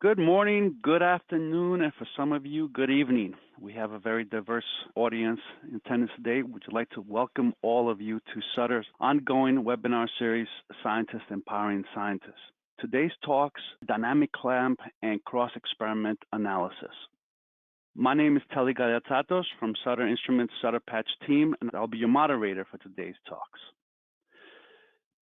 Good morning, good afternoon, and for some of you, good evening. We have a very diverse audience in attendance today. Would you like to welcome all of you to Sutter's ongoing webinar series, Scientists Empowering Scientists. Today's talks, Dynamic Clamp and Cross-Experiment Analysis. My name is Telly Galiatsatos from Sutter Instrument SutterPatch team, and I'll be your moderator for today's talks.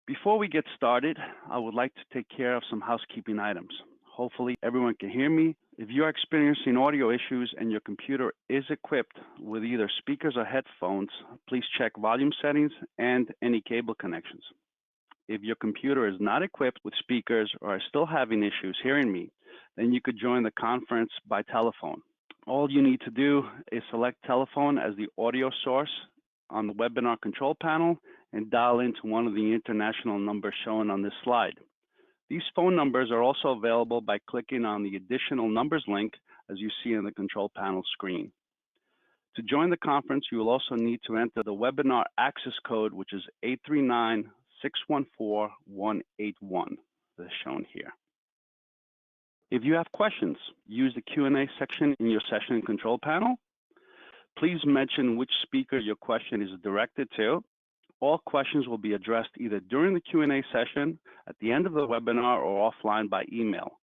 Before we get started, I would like to take care of some housekeeping items. Hopefully everyone can hear me. If you are experiencing audio issues and your computer is equipped with either speakers or headphones, please check volume settings and any cable connections. If your computer is not equipped with speakers or are still having issues hearing me, then you could join the conference by telephone. All you need to do is select telephone as the audio source on the webinar control panel and dial into one of the international numbers shown on this slide. These phone numbers are also available by clicking on the additional numbers link as you see on the control panel screen. To join the conference, you will also need to enter the webinar access code, which is 839-614-181, as shown here. If you have questions, use the Q&A section in your session control panel. Please mention which speaker your question is directed to. All questions will be addressed either during the Q&A session, at the end of the webinar, or offline by email.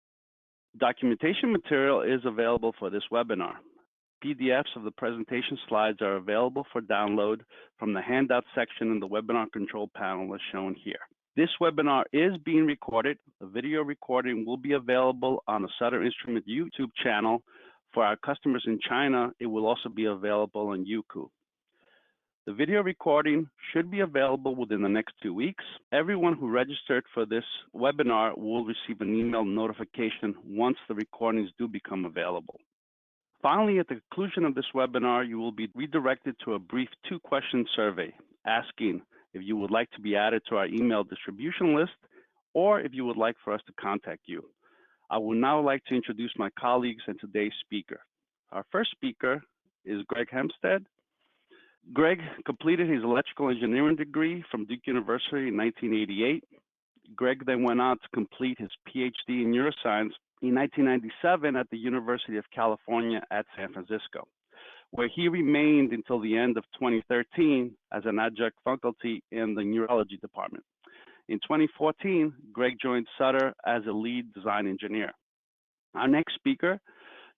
Documentation material is available for this webinar. PDFs of the presentation slides are available for download from the handout section in the webinar control panel as shown here. This webinar is being recorded. The video recording will be available on the Sutter Instrument YouTube channel. For our customers in China, it will also be available on Youku. The video recording should be available within the next 2 weeks. Everyone who registered for this webinar will receive an email notification once the recordings do become available. Finally, at the conclusion of this webinar, you will be redirected to a brief 2-question survey asking if you would like to be added to our email distribution list or if you would like for us to contact you. I would now like to introduce my colleagues and today's speaker. Our first speaker is Greg Hjelmstad. Greg completed his electrical engineering degree from Duke University in 1988. Greg then went on to complete his PhD in neuroscience in 1997 at the University of California at San Francisco, where he remained until the end of 2013 as an adjunct faculty in the neurology department. In 2014, Greg joined Sutter as a lead design engineer. Our next speaker,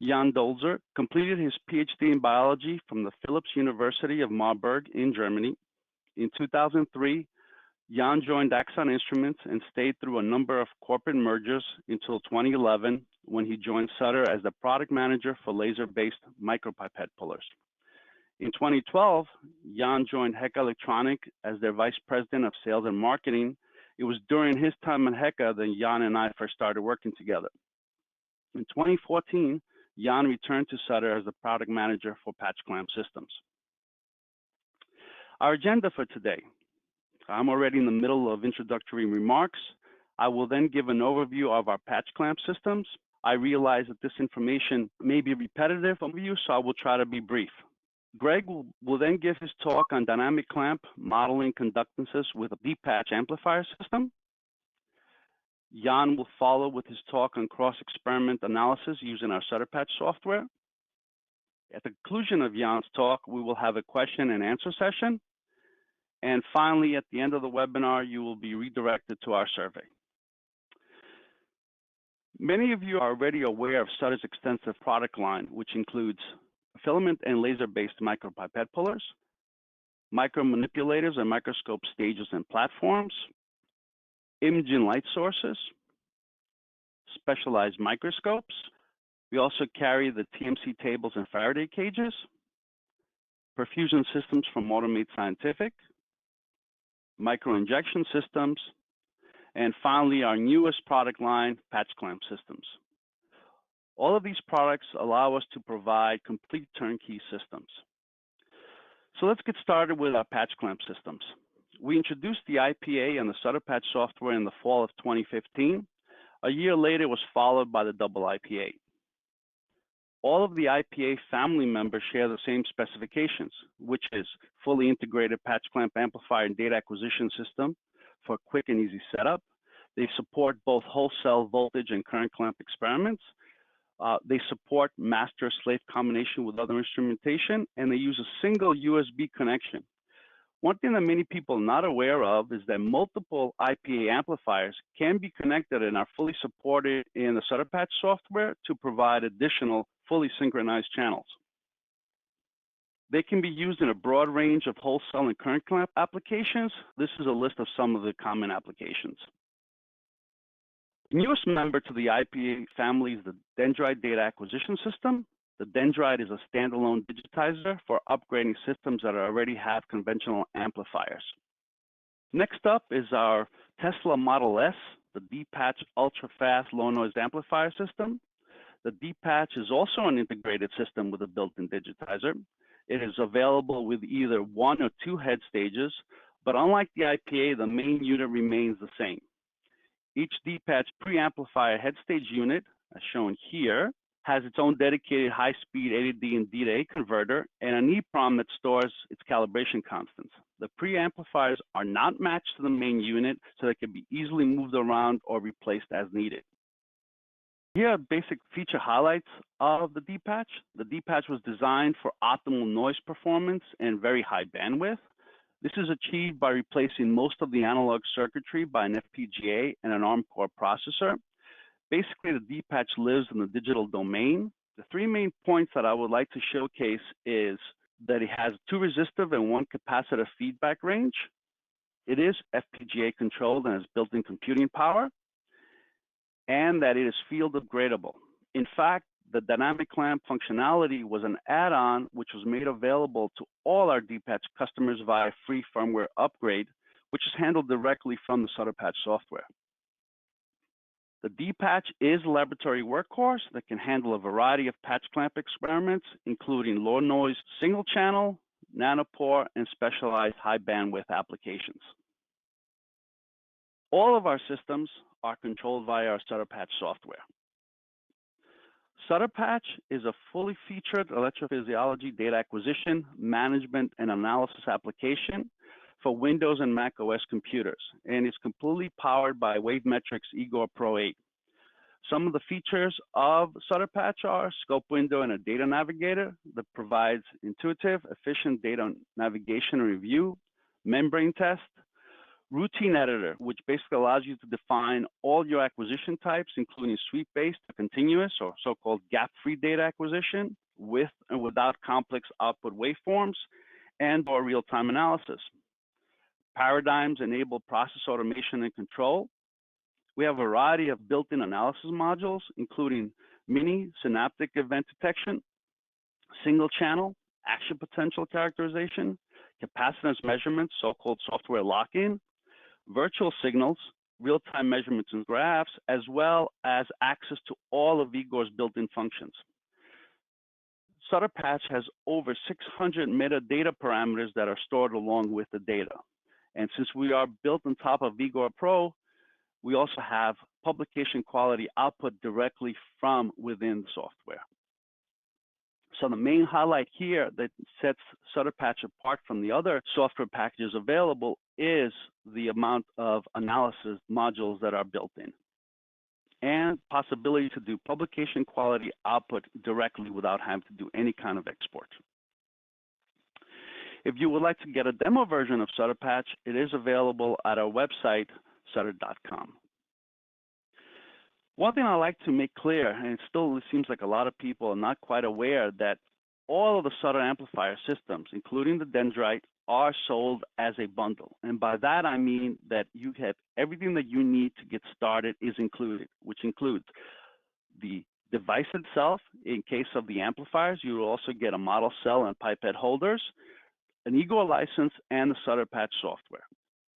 Jan Dolzer, completed his PhD in biology from the Philipps University of Marburg in Germany. In 2003, Jan joined Axon Instruments and stayed through a number of corporate mergers until 2011, when he joined Sutter as the product manager for laser-based micropipette pullers. In 2012, Jan joined Heka Electronic as their vice president of sales and marketing. It was during his time at Heka that Jan and I first started working together. In 2014, Jan returned to Sutter as the product manager for Patch Clamp systems. Our agenda for today. I'm already in the middle of introductory remarks. I will then give an overview of our Patch Clamp systems. I realize that this information may be repetitive for you, so I will try to be brief. Greg will then give his talk on Dynamic Clamp modeling conductances with a dPatch amplifier system. Jan will follow with his talk on cross-experiment analysis using our SutterPatch software. At the conclusion of Jan's talk, we will have a question and answer session. And finally, at the end of the webinar, you will be redirected to our survey. Many of you are already aware of Sutter's extensive product line, which includes filament and laser-based micropipette pullers, micromanipulators and microscope stages and platforms, imaging light sources, specialized microscopes. We also carry the TMC tables and Faraday cages, perfusion systems from Automate Scientific, microinjection systems, and finally, our newest product line, Patch Clamp systems. All of these products allow us to provide complete turnkey systems. So let's get started with our Patch Clamp systems. We introduced the IPA and the SutterPatch software in the fall of 2015. A year later, it was followed by the double IPA. All of the IPA family members share the same specifications, which is fully integrated patch clamp amplifier and data acquisition system for quick and easy setup. They support both whole cell voltage and current clamp experiments. They support master-slave combination with other instrumentation, and they use a single USB connection. One thing that many people are not aware of is that multiple IPA amplifiers can be connected and are fully supported in the SutterPatch software to provide additional fully synchronized channels. They can be used in a broad range of whole cell and current clamp applications. This is a list of some of the common applications. The newest member to the IPA family is the Dendrite Data Acquisition System. The Dendrite is a standalone digitizer for upgrading systems that already have conventional amplifiers. Next up is our Tesla Model S, the dPatch ultra-fast low-noise amplifier system. The dPatch is also an integrated system with a built-in digitizer. It is available with either 1 or 2 head stages, but unlike the IPA, the main unit remains the same. Each dPatch preamplifier head stage unit, as shown here, has its own dedicated high-speed A-to-D and D-to-A converter and an EEPROM that stores its calibration constants. The preamplifiers are not matched to the main unit, so they can be easily moved around or replaced as needed. Here are basic feature highlights of the dPatch. The dPatch was designed for optimal noise performance and very high bandwidth. This is achieved by replacing most of the analog circuitry by an FPGA and an ARM core processor. Basically, the dPatch lives in the digital domain. The 3 main points that I would like to showcase is that it has 2 resistive and 1 capacitive feedback range. It is FPGA controlled and has built-in computing power, and that it is field upgradable. In fact, the Dynamic Clamp functionality was an add-on which was made available to all our dPatch customers via free firmware upgrade, which is handled directly from the SutterPatch software. The dPatch is a laboratory workhorse that can handle a variety of patch clamp experiments, including low noise single channel, nanopore, and specialized high bandwidth applications. All of our systems are controlled via our SutterPatch software. SutterPatch is a fully featured electrophysiology data acquisition, management, and analysis application for Windows and Mac OS computers, and it's completely powered by Wavemetrics Igor Pro 8. Some of the features of SutterPatch are scope window and a data navigator that provides intuitive, efficient data navigation and review, membrane test, routine editor, which basically allows you to define all your acquisition types, including sweep-based, continuous, or so-called gap-free data acquisition, with and without complex output waveforms, and or real-time analysis. Paradigms enable process automation and control. We have a variety of built-in analysis modules, including mini synaptic event detection, single channel, action potential characterization, capacitance measurements, so-called software lock-in, virtual signals, real-time measurements and graphs, as well as access to all of Igor's built-in functions. SutterPatch has over 600 metadata parameters that are stored along with the data. And since we are built on top of Igor Pro, we also have publication quality output directly from within the software. So the main highlight here that sets SutterPatch apart from the other software packages available is the amount of analysis modules that are built in, and possibility to do publication quality output directly without having to do any kind of export. If you would like to get a demo version of SutterPatch, it is available at our website, sutter.com. One thing I like to make clear, and it still seems like a lot of people are not quite aware, that all of the Sutter amplifier systems, including the Dendrite, are sold as a bundle. And by that, I mean that you have everything that you need to get started is included, which includes the device itself. In case of the amplifiers, you will also get a model cell and pipette holders, an Igor license, and the SutterPatch software.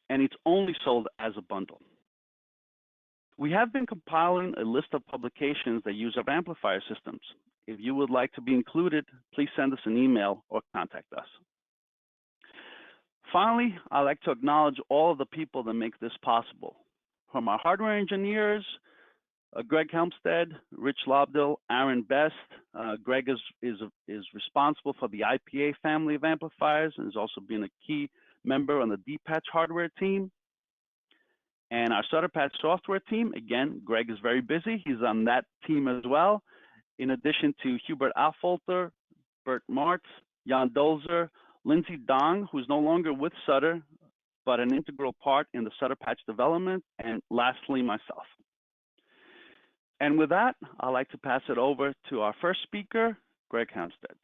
And it's only sold as a bundle. We have been compiling a list of publications that use our amplifier systems. If you would like to be included, please send us an email or contact us. Finally, I'd like to acknowledge all of the people that make this possible. From our hardware engineers, Greg Hjelmstad, Rich Lobdell, Aaron Best. Greg is responsible for the IPA family of amplifiers and has also been a key member on the dPatch hardware team. And our SutterPatch software team, again, Greg is very busy. He's on that team as well. In addition to Hubert Affolter, Bert Martz, Jan Dolzer, Lindsay Dong, who's no longer with Sutter, but an integral part in the SutterPatch development, and lastly, myself. And with that, I'd like to pass it over to our first speaker, Greg Hjelmstad.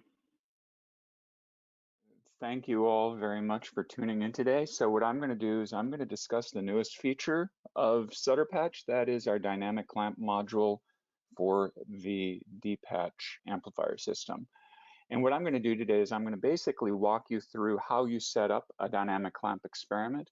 Thank you all very much for tuning in today. So what I'm going to do is I'm going to discuss the newest feature of SutterPatch, that is our dynamic clamp module for the dPatch amplifier system. And what I'm going to do today is I'm going to basically walk you through how you set up a dynamic clamp experiment.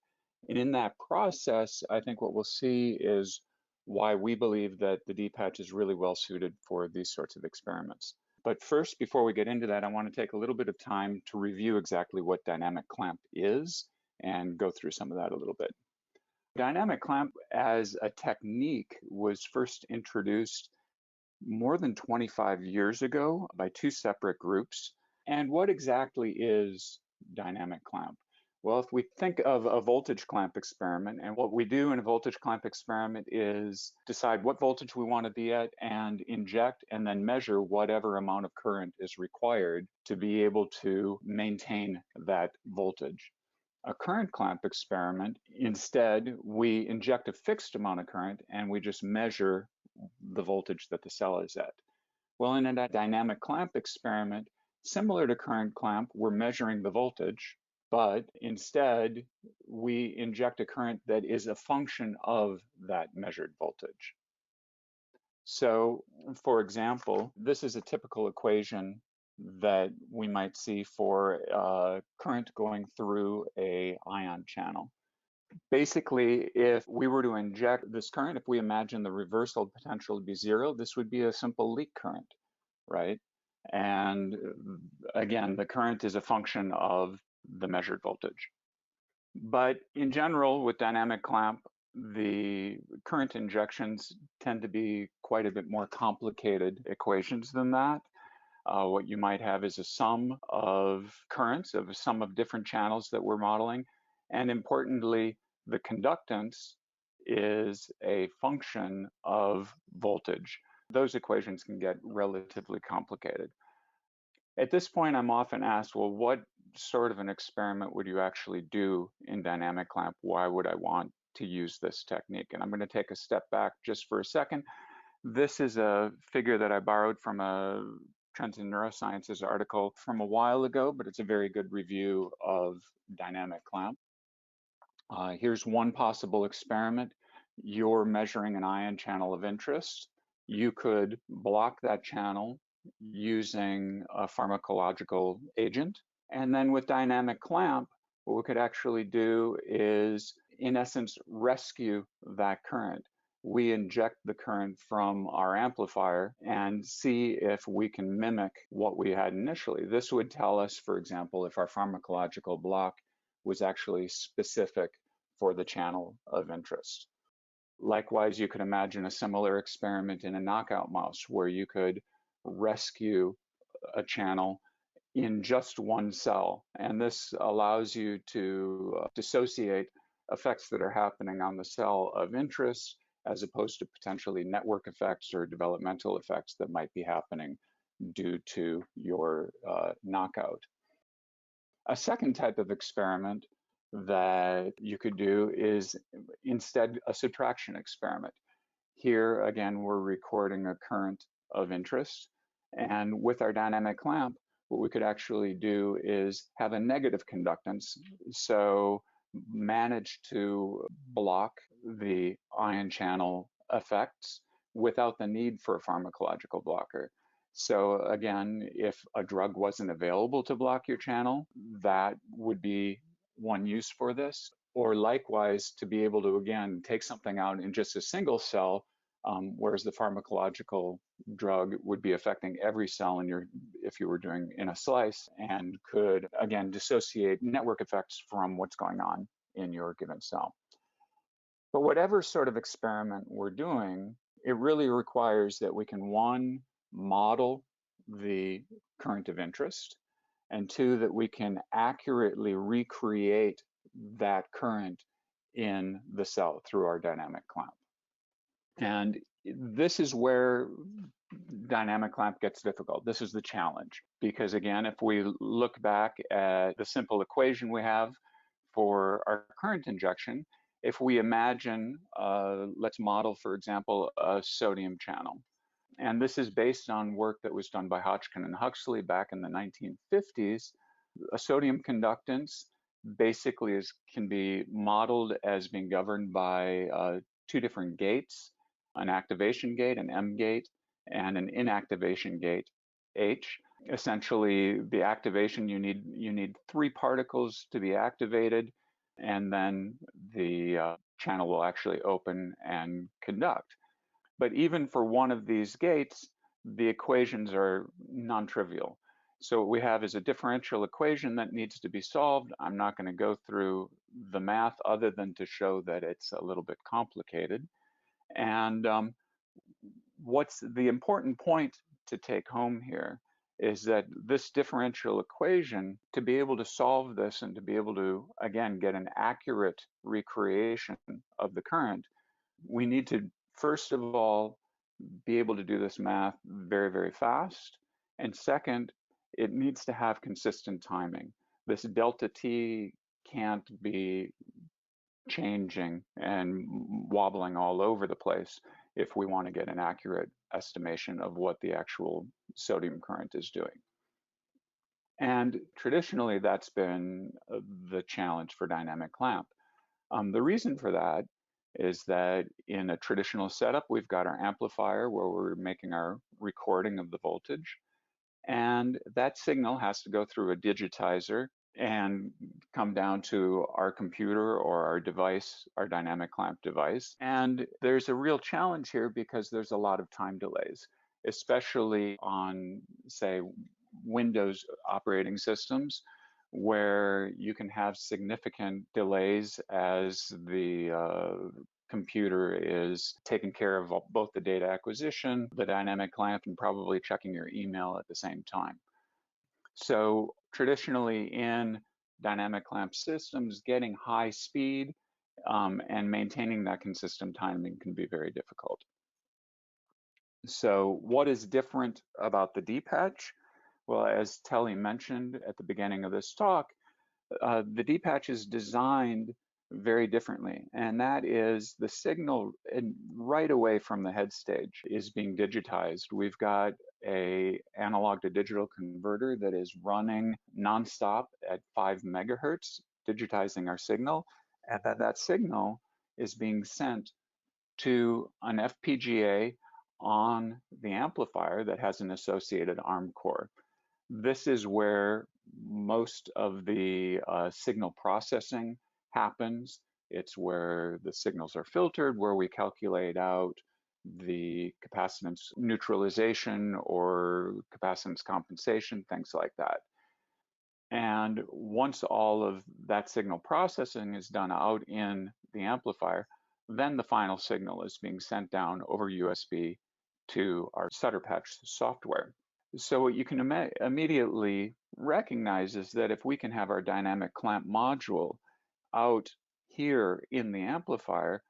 And in that process, I think what we'll see is why we believe that the dPatch is really well suited for these sorts of experiments. But first, before we get into that, I want to take a little bit of time to review exactly what dynamic clamp is and go through some of that a little bit. Dynamic clamp as a technique was first introduced more than 25 years ago by two separate groups. And what exactly is dynamic clamp? Well, if we think of a voltage clamp experiment, and what we do in a voltage clamp experiment is decide what voltage we want to be at and inject and then measure whatever amount of current is required to be able to maintain that voltage. A current clamp experiment, instead, we inject a fixed amount of current and we just measure the voltage that the cell is at. Well, in a dynamic clamp experiment, similar to current clamp, we're measuring the voltage, but instead we inject a current that is a function of that measured voltage. So, for example, this is a typical equation that we might see for current going through a ion channel. Basically, if we were to inject this current, if we imagine the reversal potential to be zero, this would be a simple leak current, right? And again, the current is a function of the measured voltage. But in general, with dynamic clamp, the current injections tend to be quite a bit more complicated equations than that. What you might have is a sum of currents, of a sum of different channels that we're modeling. And importantly, the conductance is a function of voltage. Those equations can get relatively complicated. At this point, I'm often asked, well, what sort of an experiment would you actually do in dynamic clamp? Why would I want to use this technique? And I'm going to take a step back just for a second. This is a figure that I borrowed from a Trends in Neurosciences article from a while ago, but it's a very good review of dynamic clamp. Here's one possible experiment. You're measuring an ion channel of interest. You could block that channel using a pharmacological agent. And then with dynamic clamp, what we could actually do is, in essence, rescue that current. We inject the current from our amplifier and see if we can mimic what we had initially. This would tell us, for example, if our pharmacological block was actually specific for the channel of interest. Likewise, you could imagine a similar experiment in a knockout mouse where you could rescue a channel in just one cell. And this allows you to dissociate effects that are happening on the cell of interest as opposed to potentially network effects or developmental effects that might be happening due to your knockout. A second type of experiment that you could do is instead a subtraction experiment. Here, again, we're recording a current of interest. And with our dynamic clamp, what we could actually do is have a negative conductance. So manage to block the ion channel effects without the need for a pharmacological blocker. So again, if a drug wasn't available to block your channel, that would be one use for this. Or likewise, to be able to, again, take something out in just a single cell, whereas the pharmacological drug would be affecting every cell in your, if you were doing in a slice, and could, again, dissociate network effects from what's going on in your given cell. But whatever sort of experiment we're doing, it really requires that we can, one, model the current of interest, and two, that we can accurately recreate that current in the cell through our dynamic clamp. And this is where dynamic clamp gets difficult. This is the challenge, because again, if we look back at the simple equation we have for our current injection, if we imagine, let's model, for example, a sodium channel. And this is based on work that was done by Hodgkin and Huxley back in the 1950s. A sodium conductance basically can be modeled as being governed by two different gates, an activation gate, an M gate, and an inactivation gate, H. Essentially, the activation, you need 3 particles to be activated, and then the channel will actually open and conduct. But even for one of these gates, the equations are non-trivial. So what we have is a differential equation that needs to be solved. I'm not going to go through the math other than to show that it's a little bit complicated. And what's the important point to take home here is that this differential equation, to be able to solve this and to be able to, again, get an accurate recreation of the current, we need to, first of all, be able to do this math very, very fast. And second, it needs to have consistent timing. This delta T can't be changing and wobbling all over the place if we want to get an accurate estimation of what the actual sodium current is doing. And traditionally, that's been the challenge for dynamic clamp. The reason for that is that in a traditional setup, we've got our amplifier where we're making our recording of the voltage. And that signal has to go through a digitizer and come down to our computer or our device, our dynamic clamp device. And there's a real challenge here because there's a lot of time delays, especially on, say, Windows operating systems, where you can have significant delays as the computer is taking care of both the data acquisition, the dynamic clamp, and probably checking your email at the same time. So traditionally in dynamic clamp systems, getting high speed and maintaining that consistent timing can be very difficult. So what is different about the dPatch? Well, as Telly mentioned at the beginning of this talk, the dPatch is designed very differently, and that is the signal right away from the head stage is being digitized. We've got a analog to digital converter that is running nonstop at 5 megahertz, digitizing our signal, and that signal is being sent to an FPGA on the amplifier that has an associated ARM core. This is where most of the signal processing happens. It's where the signals are filtered, where we calculate out the capacitance neutralization or capacitance compensation, things like that. And once all of that signal processing is done out in the amplifier, then the final signal is being sent down over USB to our SutterPatch software. So what you can immediately recognize is that if we can have our dynamic clamp module out here in the amplifier,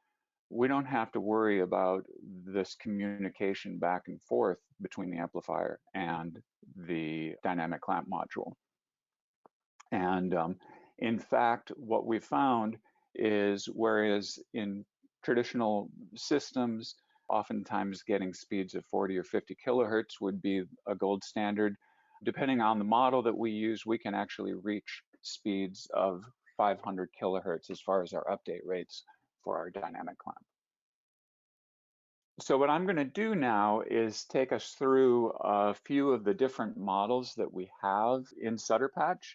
we don't have to worry about this communication back and forth between the amplifier and the dynamic clamp module. And in fact, what we found is whereas in traditional systems, oftentimes getting speeds of 40 or 50 kilohertz would be a gold standard. Depending on the model that we use, we can actually reach speeds of 500 kilohertz as far as our update rates for our dynamic clamp. So what I'm going to do now is take us through a few of the different models that we have in SutterPatch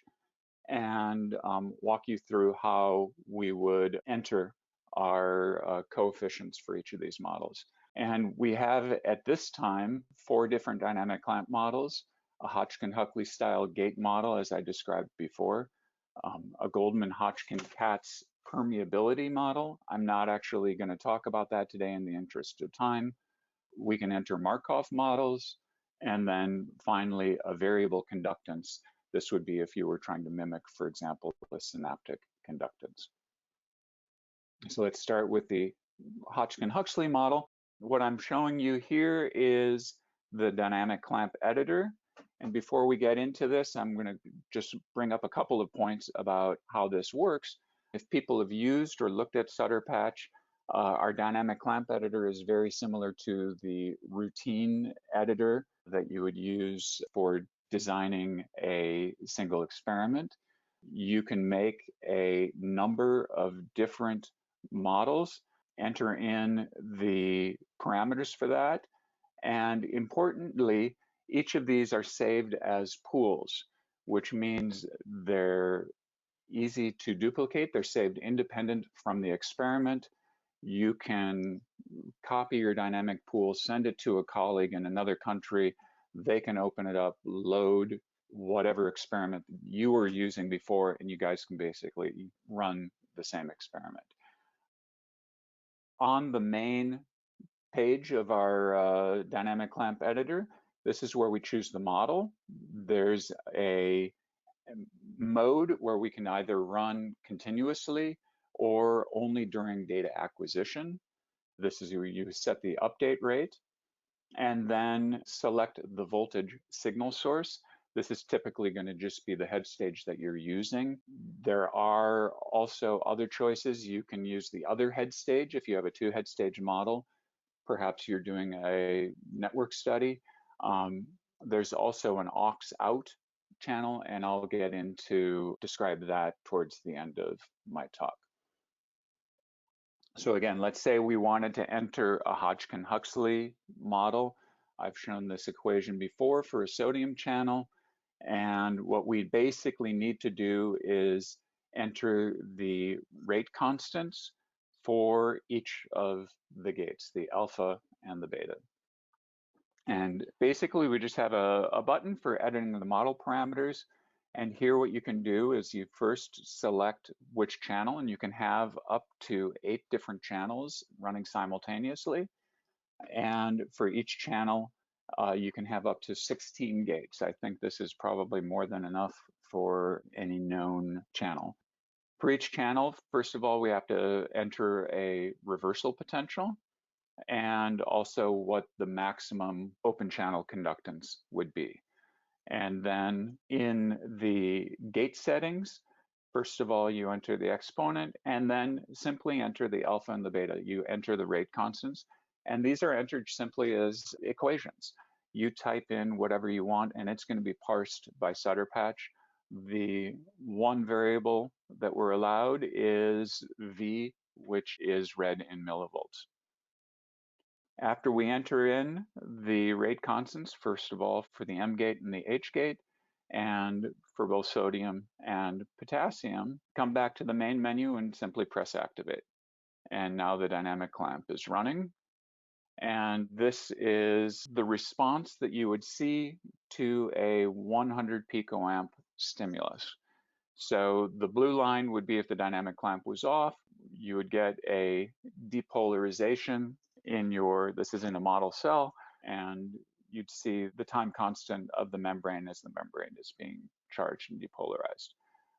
and walk you through how we would enter our coefficients for each of these models. And we have at this time 4 different dynamic clamp models, a Hodgkin-Huxley style gate model, as I described before, a Goldman-Hodgkin-Katz permeability model. I'm not actually going to talk about that today in the interest of time. We can enter Markov models, and then finally a variable conductance. This would be if you were trying to mimic, for example, a synaptic conductance. So let's start with the Hodgkin-Huxley model. What I'm showing you here is the dynamic clamp editor. And before we get into this, I'm going to just bring up a couple of points about how this works. If people have used or looked at SutterPatch, our dynamic clamp editor is very similar to the routine editor that you would use for designing a single experiment. You can make a number of different models, enter in the parameters for that, and importantly, each of these are saved as pools, which means they're easy to duplicate. They're saved independent from the experiment. You can copy your dynamic pool, send it to a colleague in another country. They can open it up, load whatever experiment you were using before, and you guys can basically run the same experiment. On the main page of our dynamic clamp editor, this is where we choose the model. There's a mode where we can either run continuously or only during data acquisition. This is where you set the update rate and then select the voltage signal source. This is typically going to just be the head stage that you're using. There are also other choices. You can use the other head stage if you have a 2-head stage model. Perhaps you're doing a network study. There's also an aux out channel, and I'll get into describe that towards the end of my talk. So again, let's say we wanted to enter a Hodgkin-Huxley model. I've shown this equation before for a sodium channel. And what we basically need to do is enter the rate constants for each of the gates, the alpha and the beta. And basically, we just have a button for editing the model parameters. And here what you can do is you first select which channel, and you can have up to 8 different channels running simultaneously. And for each channel, you can have up to 16 gates. I think this is probably more than enough for any known channel. For each channel, first of all, we have to enter a reversal potential and also what the maximum open channel conductance would be. And then in the gate settings, first of all, you enter the exponent and then simply enter the alpha and the beta. You enter the rate constants, and these are entered simply as equations. You type in whatever you want, and it's going to be parsed by SutterPatch. The one variable that we're allowed is V, which is read in millivolts. After we enter in the rate constants, first of all, for the M gate and the H gate, and for both sodium and potassium, come back to the main menu and simply press activate. And now the dynamic clamp is running. And this is the response that you would see to a 100 picoamp stimulus. So the blue line would be if the dynamic clamp was off, you would get a depolarization in your, this is in a model cell, and you'd see the time constant of the membrane as the membrane is being charged and depolarized.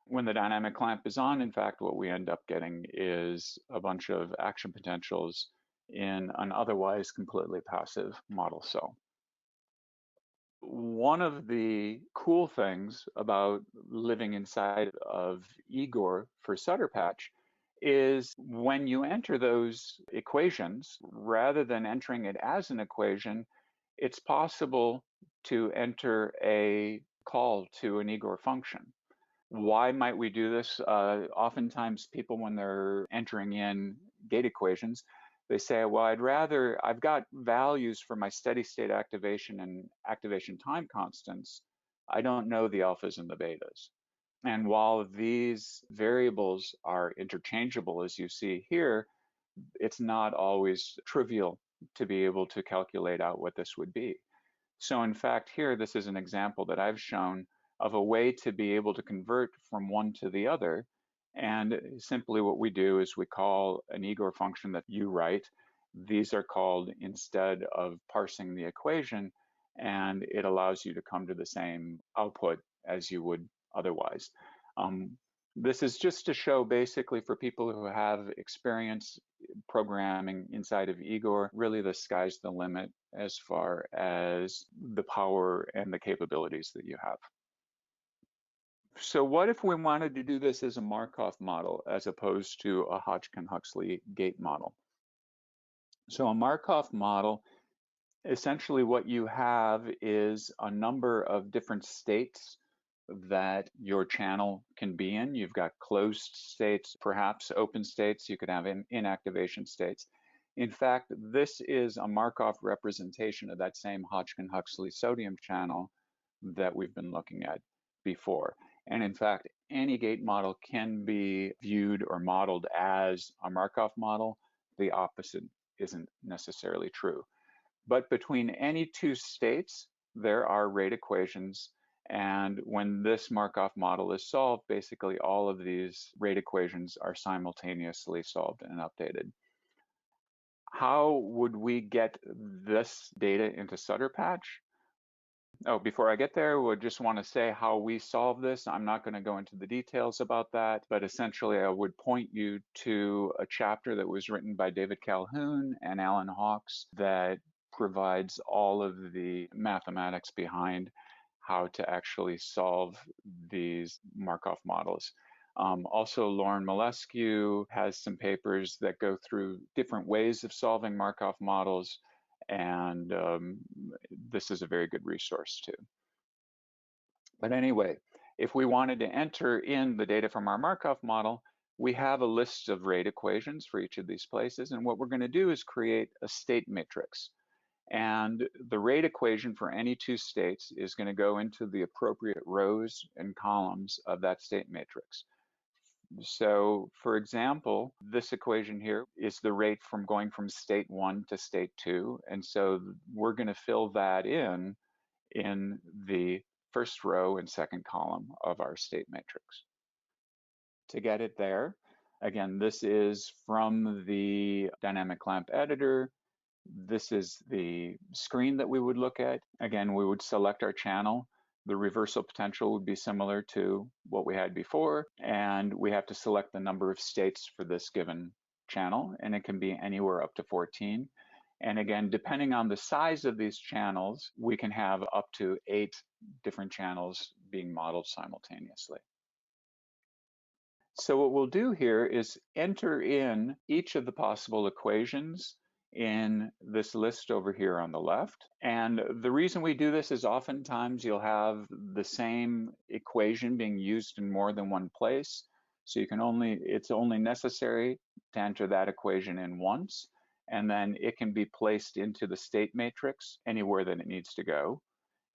When the dynamic clamp is on, in fact, what we end up getting is a bunch of action potentials in an otherwise completely passive model cell. One of the cool things about living inside of Igor for SutterPatch is when you enter those equations, rather than entering it as an equation, it's possible to enter a call to an Igor function. Why might we do this? Oftentimes people, when they're entering in gate equations, they say, well, I've got values for my steady state activation and activation time constants. I don't know the alphas and the betas. And while these variables are interchangeable, as you see here, it's not always trivial to be able to calculate out what this would be. So in fact, here, this is an example that I've shown of a way to be able to convert from one to the other. And simply what we do is we call an Igor function that you write. These are called instead of parsing the equation, and it allows you to come to the same output as you would otherwise. This is just to show basically for people who have experience programming inside of Igor, really the sky's the limit as far as the power and the capabilities that you have. So what if we wanted to do this as a Markov model as opposed to a Hodgkin-Huxley gate model? So a Markov model, essentially what you have is a number of different states that your channel can be in. You've got closed states, perhaps open states. You could have inactivation states. In fact, this is a Markov representation of that same Hodgkin-Huxley sodium channel that we've been looking at before. And in fact, any gate model can be viewed or modeled as a Markov model. The opposite isn't necessarily true. But between any two states, there are rate equations. And when this Markov model is solved, basically all of these rate equations are simultaneously solved and updated. How would we get this data into SutterPatch? Oh, before I get there, we just want to say how we solve this. I'm not going to go into the details about that, but essentially I would point you to a chapter that was written by David Calhoun and Alan Hawks that provides all of the mathematics behind how to actually solve these Markov models. Also, Lauren Milescu has some papers that go through different ways of solving Markov models, and this is a very good resource too. But anyway, if we wanted to enter in the data from our Markov model, we have a list of rate equations for each of these places, and what we're going to do is create a state matrix. And the rate equation for any two states is going to go into the appropriate rows and columns of that state matrix. So, for example, this equation here is the rate from going from state 1 to state 2. And so we're going to fill that in the first row and second column of our state matrix. To get it there, again, this is from the Dynamic Clamp editor. This is the screen that we would look at. Again, we would select our channel. The reversal potential would be similar to what we had before, and we have to select the number of states for this given channel, and it can be anywhere up to 14. And again, depending on the size of these channels, we can have up to 8 different channels being modeled simultaneously. So what we'll do here is enter in each of the possible equations in this list over here on the left. And the reason we do this is oftentimes you'll have the same equation being used in more than one place. So you can it's only necessary to enter that equation in once, and then it can be placed into the state matrix anywhere that it needs to go.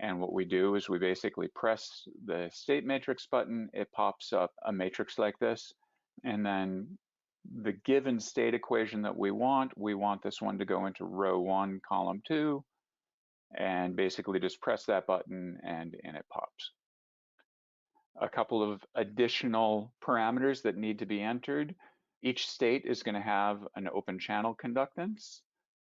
And what we do is we basically press the state matrix button, it pops up a matrix like this, and then the given state equation that we want this one to go into row 1, column 2, and basically just press that button and in it pops. A couple of additional parameters that need to be entered. Each state is going to have an open channel conductance.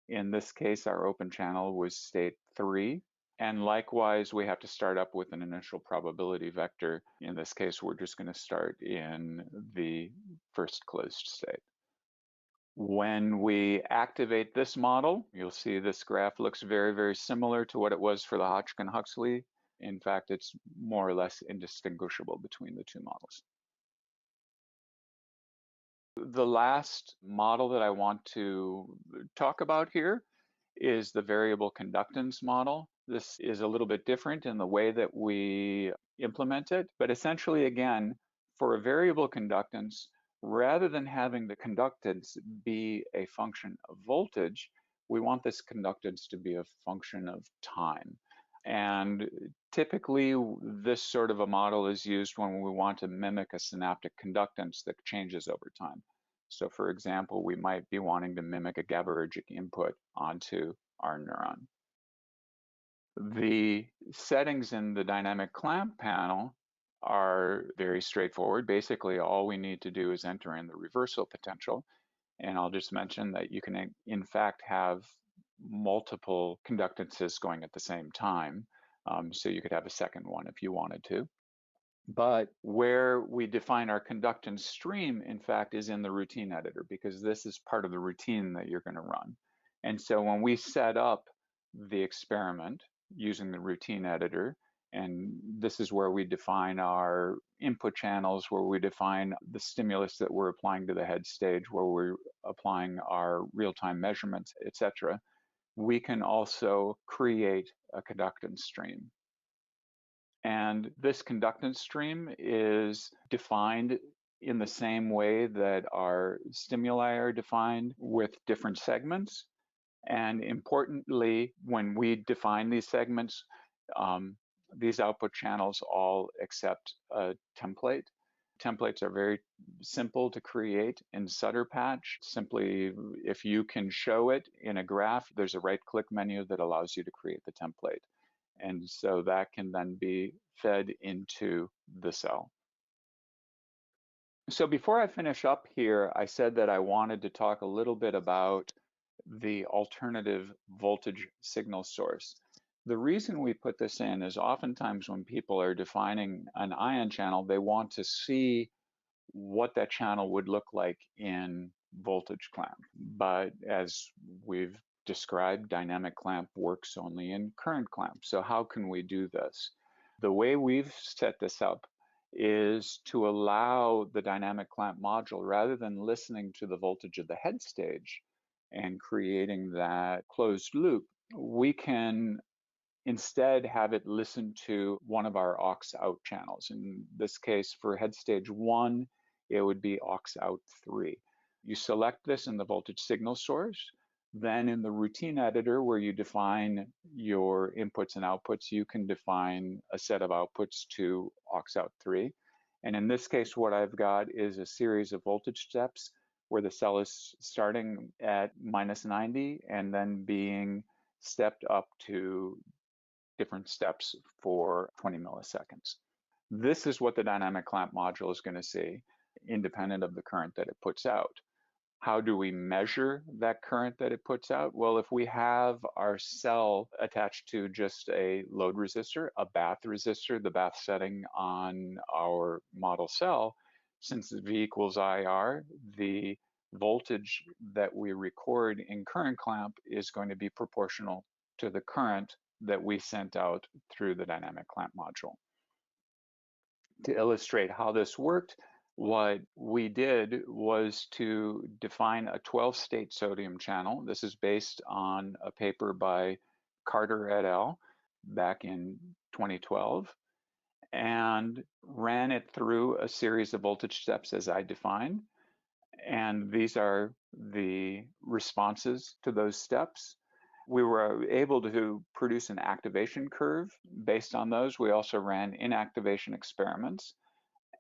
In this case, our open channel was state 3. And likewise, we have to start up with an initial probability vector. In this case, we're just going to start in the first closed state. When we activate this model, you'll see this graph looks very, very similar to what it was for the Hodgkin-Huxley. In fact, it's more or less indistinguishable between the two models. The last model that I want to talk about here is the variable conductance model. This is a little bit different in the way that we implement it, but essentially, again, for a variable conductance, rather than having the conductance be a function of voltage, we want this conductance to be a function of time. And typically, this sort of a model is used when we want to mimic a synaptic conductance that changes over time. So for example, we might be wanting to mimic a GABAergic input onto our neuron. The settings in the dynamic clamp panel are very straightforward. Basically, all we need to do is enter in the reversal potential. And I'll just mention that you can, in fact, have multiple conductances going at the same time. So you could have a second one if you wanted to. But where we define our conductance stream, in fact, is in the routine editor, because this is part of the routine that you're going to run. And so when we set up the experiment using the routine editor, and this is where we define our input channels, where we define the stimulus that we're applying to the head stage, where we're applying our real-time measurements, etc., we can also create a conductance stream. And this conductance stream is defined in the same way that our stimuli are defined, with different segments. And importantly, when we define these segments, these output channels all accept a template. Templates are very simple to create in SutterPatch. Simply, if you can show it in a graph, there's a right-click menu that allows you to create the template. And so that can then be fed into the cell. So before I finish up here, I said that I wanted to talk a little bit about the alternative voltage signal source. The reason we put this in is oftentimes when people are defining an ion channel, they want to see what that channel would look like in voltage clamp. But as we've described, dynamic clamp works only in current clamp. So how can we do this? The way we've set this up is to allow the dynamic clamp module, rather than listening to the voltage of the head stage and creating that closed loop, we can instead have it listen to one of our aux out channels. In this case, for head stage 1, it would be aux out 3. You select this in the voltage signal source. Then in the routine editor, where you define your inputs and outputs, you can define a set of outputs to aux out 3. And in this case, what I've got is a series of voltage steps where the cell is starting at -90 and then being stepped up to different steps for 20 milliseconds. This is what the dynamic clamp module is going to see, independent of the current that it puts out. How do we measure that current that it puts out? Well, if we have our cell attached to just a load resistor, a bath resistor, the bath setting on our model cell, since V equals IR, the voltage that we record in current clamp is going to be proportional to the current that we sent out through the dynamic clamp module. To illustrate how this worked, what we did was to define a 12-state sodium channel. This is based on a paper by Carter et al. Back in 2012, and ran it through a series of voltage steps as I defined. And these are the responses to those steps. We were able to produce an activation curve based on those. We also ran inactivation experiments.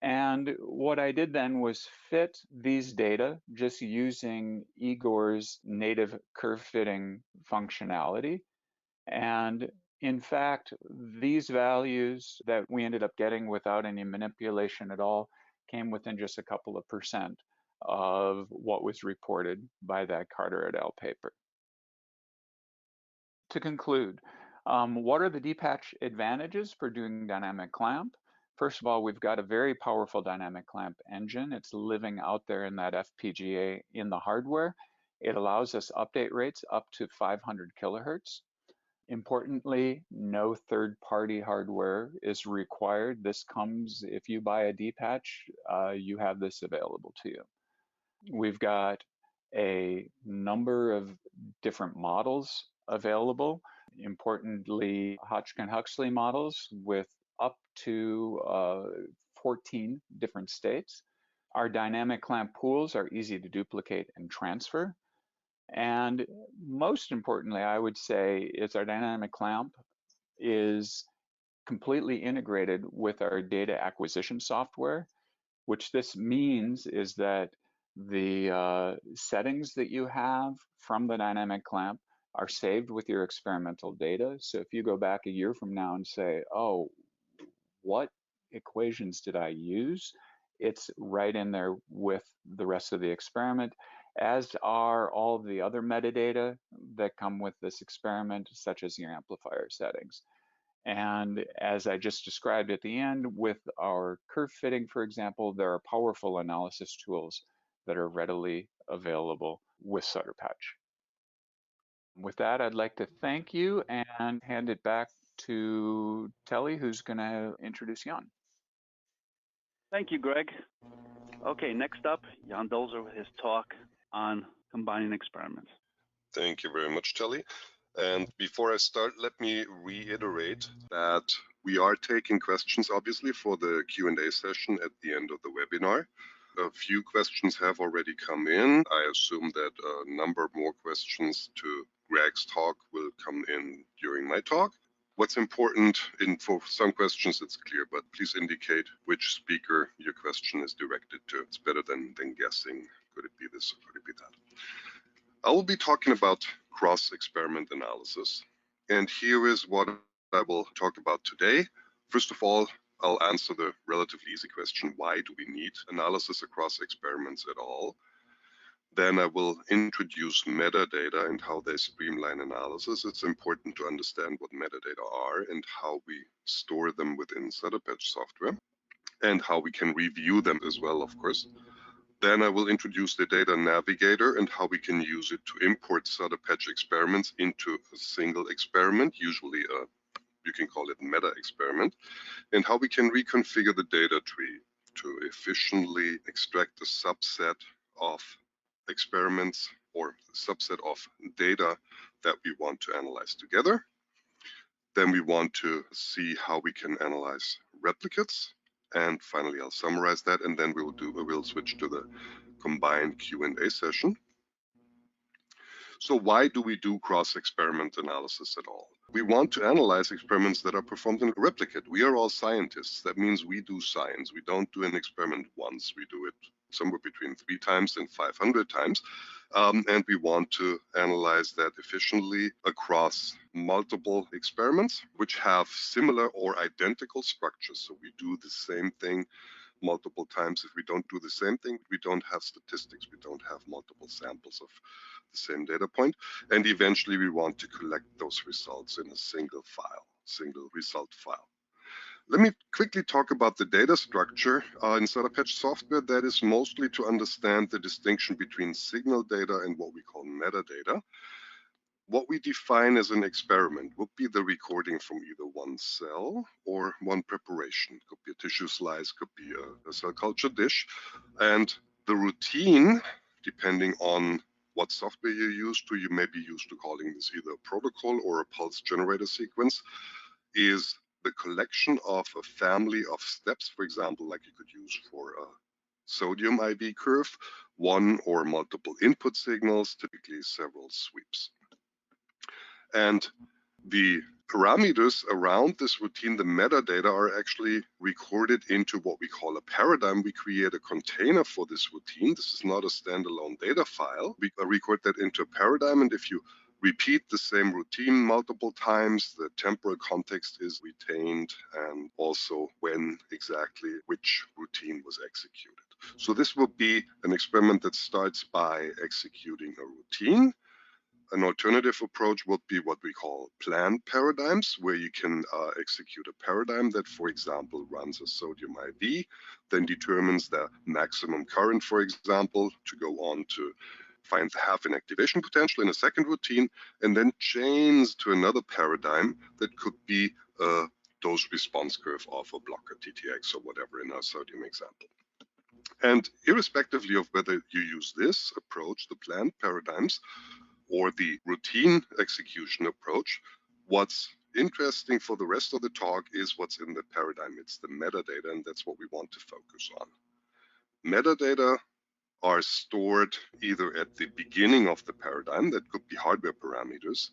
And what I did then was fit these data just using Igor's native curve fitting functionality. And in fact, these values that we ended up getting without any manipulation at all came within just a couple of percent of what was reported by that Carter et al. Paper. To conclude, what are the dPatch advantages for doing dynamic clamp? First of all, we've got a very powerful dynamic clamp engine. It's living out there in that FPGA in the hardware. It allows us update rates up to 500 kilohertz. Importantly, no third-party hardware is required. This comes, if you buy a dPatch, you have this available to you. We've got a number of different models available. Importantly, Hodgkin-Huxley models with up to 14 different states. Our dynamic clamp pools are easy to duplicate and transfer. And most importantly, I would say, is our dynamic clamp is completely integrated with our data acquisition software, which this means is that the settings that you have from the dynamic clamp are saved with your experimental data. So if you go back a year from now and say, oh, what equations did I use? It's right in there with the rest of the experiment, as are all the other metadata that come with this experiment, such as your amplifier settings. And as I just described at the end, with our curve fitting, for example, there are powerful analysis tools that are readily available with SutterPatch. With that, I'd like to thank you and hand it back to Telly, who's going to introduce Jan. Thank you, Greg. Okay, next up, Jan Dolzer with his talk on combining experiments. Thank you very much, Telly. And before I start, let me reiterate that we are taking questions, obviously, for the Q&A session at the end of the webinar. A few questions have already come in. I assume that a number more questions to Greg's talk will come in during my talk. What's important, for some questions it's clear, but please indicate which speaker your question is directed to. It's better than guessing, could it be this or could it be that? I will be talking about cross-experiment analysis. And here is what I will talk about today. First of all, I'll answer the relatively easy question, why do we need analysis across experiments at all? Then I will introduce metadata and how they streamline analysis. It's important to understand what metadata are and how we store them within SutterPatch software and how we can review them as well, of course. Then I will introduce the data navigator and how we can use it to import SutterPatch experiments into a single experiment, usually you can call it meta experiment, and how we can reconfigure the data tree to efficiently extract a subset of experiments or subset of data that we want to analyze together. Then we want to see how we can analyze replicates. And finally, I'll summarize that, and then we'll switch to the combined Q&A session. So why do we do cross-experiment analysis at all? We want to analyze experiments that are performed in a replicate. We are all scientists. That means we do science. We don't do an experiment once. We do it somewhere between 3 times and 500 times. And we want to analyze that efficiently across multiple experiments, which have similar or identical structures. So we do the same thing multiple times. If we don't do the same thing, we don't have statistics. We don't have multiple samples of the same data point. And eventually we want to collect those results in a single file, single result file. Let me quickly talk about the data structure in SutterPatch software. That is mostly to understand the distinction between signal data and what we call metadata. What we define as an experiment would be the recording from either one cell or one preparation. It could be a tissue slice, could be a cell culture dish. And the routine, depending on what software you use to, you may be used to calling this either a protocol or a pulse generator sequence, is the collection of a family of steps, for example, like you could use for a sodium IV curve, one or multiple input signals, typically several sweeps. And the parameters around this routine, the metadata, are actually recorded into what we call a paradigm. We create a container for this routine. This is not a standalone data file. We record that into a paradigm, and if you repeat the same routine multiple times, the temporal context is retained, and also when exactly which routine was executed. So this will be an experiment that starts by executing a routine. An alternative approach would be what we call planned paradigms, where you can execute a paradigm that, for example, runs a sodium IV, then determines the maximum current, for example, to go on to find the half inactivation potential in a second routine, and then change to another paradigm that could be a dose response curve of a blocker, TTX, or whatever in our sodium example. And irrespectively of whether you use this approach, the planned paradigms, or the routine execution approach, what's interesting for the rest of the talk is what's in the paradigm. It's the metadata, and that's what we want to focus on. Metadata are stored either at the beginning of the paradigm, that could be hardware parameters,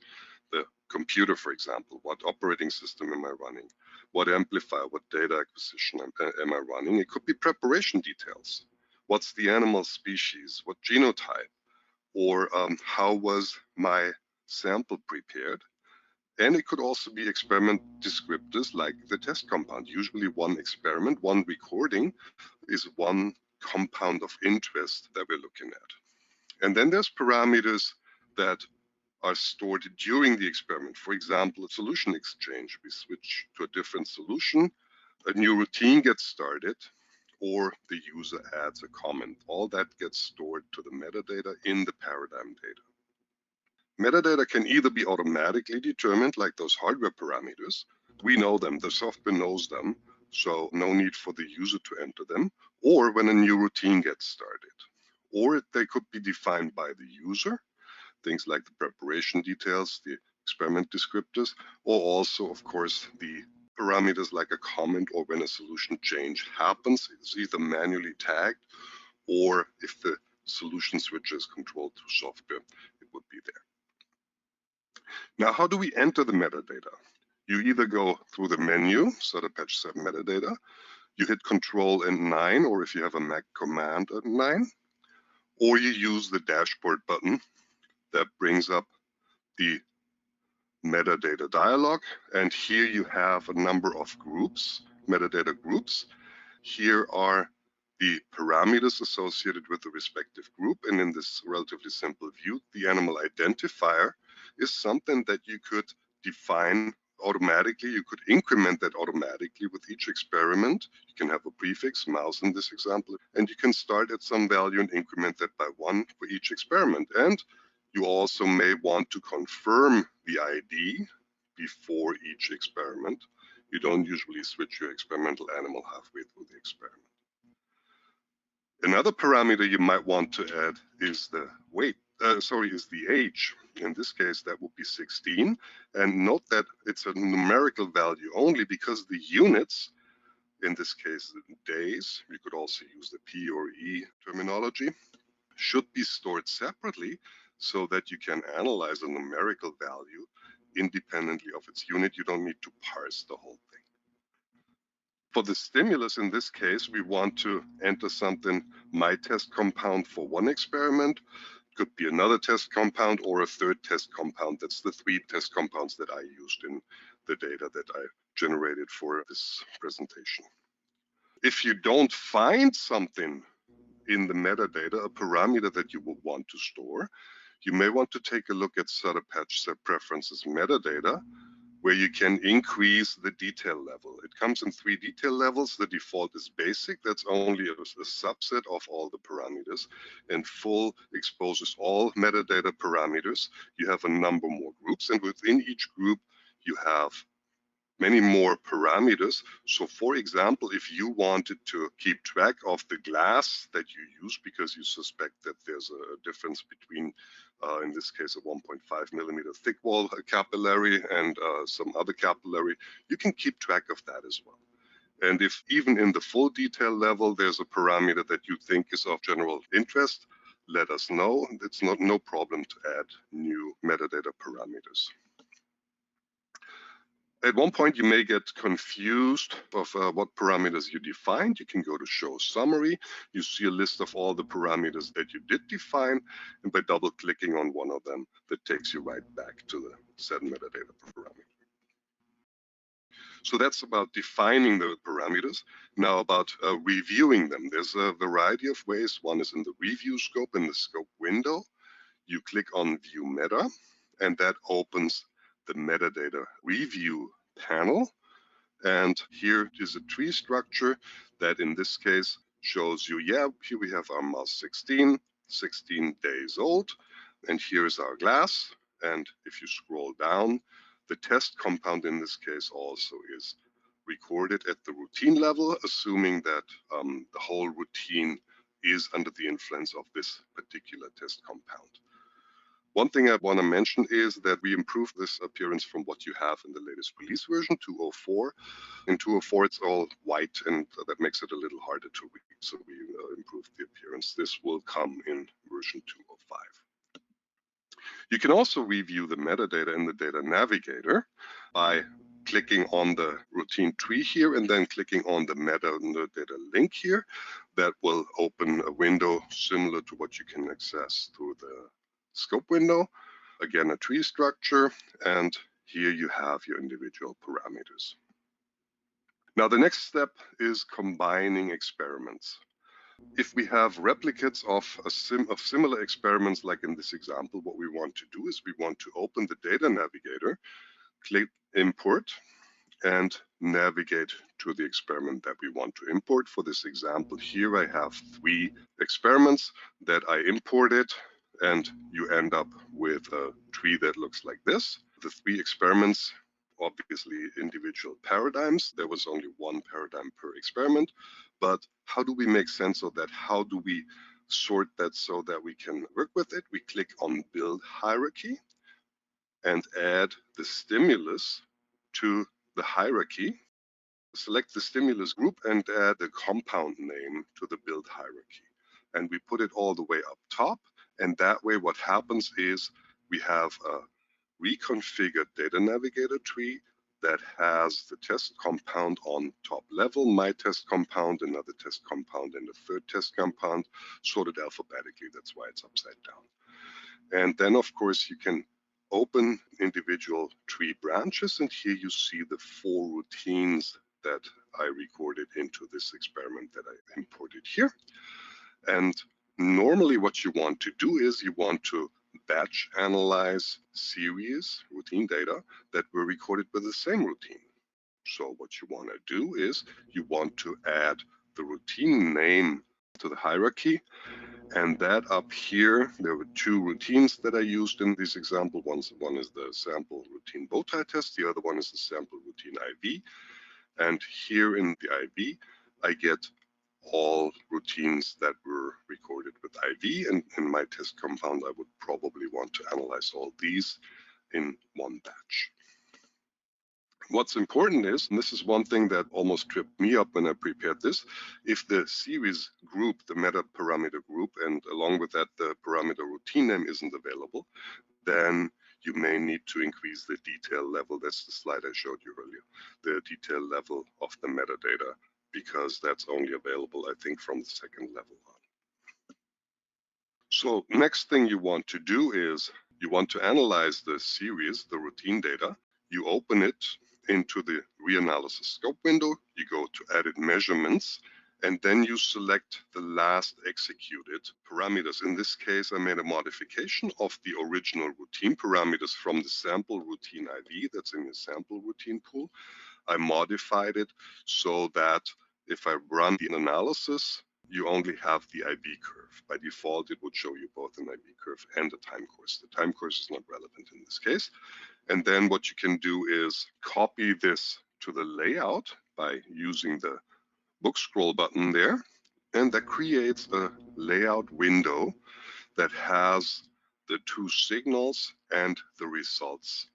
the computer, for example, what operating system am I running, what amplifier, what data acquisition am I running. It could be preparation details, what's the animal species, what genotype, or how was my sample prepared. And it could also be experiment descriptors like the test compound. Usually one experiment, one recording is one compound of interest that we're looking at. And then there's parameters that are stored during the experiment. For example, a solution exchange. We switch to a different solution, a new routine gets started, or the user adds a comment. All that gets stored to the metadata in the paradigm data. Metadata can either be automatically determined, like those hardware parameters. We know them, the software knows them, so no need for the user to enter them, or when a new routine gets started. Or they could be defined by the user, things like the preparation details, the experiment descriptors, or also, of course, the parameters like a comment or when a solution change happens. It's either manually tagged, or if the solution switch is controlled through software, it would be there. Now, how do we enter the metadata? You either go through the menu, SutterPatch set metadata, you hit Control and 9, or if you have a Mac, Command and 9, or you use the dashboard button that brings up the metadata dialog. And here you have a number of groups, metadata groups. Here are the parameters associated with the respective group. And in this relatively simple view, the animal identifier is something that you could define automatically. You could increment that automatically with each experiment. You can have a prefix, mouse in this example, and you can start at some value and increment that by 1 for each experiment. And you also may want to confirm the ID before each experiment. You don't usually switch your experimental animal halfway through the experiment. Another parameter you might want to add is the weight, is the age. In this case, that would be 16. And note that it's a numerical value only because the units, in this case, days, you could also use the P or E terminology, should be stored separately so that you can analyze a numerical value independently of its unit. You don't need to parse the whole thing. For the stimulus, in this case, we want to enter something, my test compound for one experiment, could be another test compound or a third test compound. That's the 3 test compounds that I used in the data that I generated for this presentation. If you don't find something in the metadata, a parameter that you will want to store, you may want to take a look at SutterPatch set preferences metadata, where you can increase the detail level. It comes in 3 detail levels. The default is basic. That's only a subset of all the parameters. And full exposes all metadata parameters. You have a number more groups, and within each group, you have many more parameters. So for example, if you wanted to keep track of the glass that you use because you suspect that there's a difference between, in this case, a 1.5 millimeter thick wall capillary and some other capillary, you can keep track of that as well. And if even in the full detail level, there's a parameter that you think is of general interest, let us know. It's no problem to add new metadata parameters. At one point, you may get confused of what parameters you defined. You can go to Show Summary. You see a list of all the parameters that you did define, and by double-clicking on one of them, that takes you right back to the set metadata parameter. So that's about defining the parameters. Now about reviewing them. There's a variety of ways. One is in the Review scope, in the scope window. You click on View Meta, and that opens the metadata review panel. And here is a tree structure that in this case shows you, yeah, here we have our mouse 16 days old, and here's our glass. And if you scroll down, the test compound in this case also is recorded at the routine level, assuming that the whole routine is under the influence of this particular test compound. One thing I want to mention is that we improved this appearance from what you have in the latest release version, 2.04. In 2.04, it's all white, and that makes it a little harder to read. So we improved the appearance. This will come in version 2.05. You can also review the metadata in the Data Navigator by clicking on the routine tree here and then clicking on the metadata link here. That will open a window similar to what you can access through the scope window. Again, a tree structure, and here you have your individual parameters. Now the next step is combining experiments. if we have replicates of similar experiments, like in this example, what we want to do is we want to open the data navigator, click import, and navigate to the experiment that we want to import. For this example here, I have 3 experiments that I imported, and you end up with a tree that looks like this. The 3 experiments, obviously individual paradigms. There was only 1 paradigm per experiment, but how do we make sense of that? How do we sort that so that we can work with it? We click on build hierarchy and add the stimulus to the hierarchy. Select the stimulus group and add the compound name to the build hierarchy. And we put it all the way up top. And that way what happens is we have a reconfigured data navigator tree that has the test compound on top level, my test compound, another test compound, and a 3rd test compound, sorted alphabetically. That's why it's upside down. And then, of course, you can open individual tree branches, and here you see the 4 routines that I recorded into this experiment that I imported here. And normally what you want to do is you want to batch analyze series routine data that were recorded with the same routine. So what you want to do is you want to add the routine name to the hierarchy. And that up here, there were 2 routines that I used in this example. One is the sample routine bow tie test. The other one is the sample routine IV. And here in the IV, I get all routines that were recorded with IV. And in my test compound, I would probably want to analyze all these in one batch. What's important is, and this is one thing that almost tripped me up when I prepared this, if the series group, the meta parameter group, and along with that the parameter routine name isn't available, then you may need to increase the detail level. That's the slide I showed you earlier, the detail level of the metadata, because that's only available, I think, from the 2nd level on. So next thing you want to do is you want to analyze the series, the routine data. You open it into the reanalysis scope window. You go to edit measurements, and then you select the last executed parameters. In this case, I made a modification of the original routine parameters from the sample routine IV that's in the sample routine pool. I modified it so that if I run the analysis, you only have the IV curve. By default, it would show you both an IV curve and a time course. The time course is not relevant in this case. And then what you can do is copy this to the layout by using the book scroll button there. And that creates a layout window that has the 2 signals and the results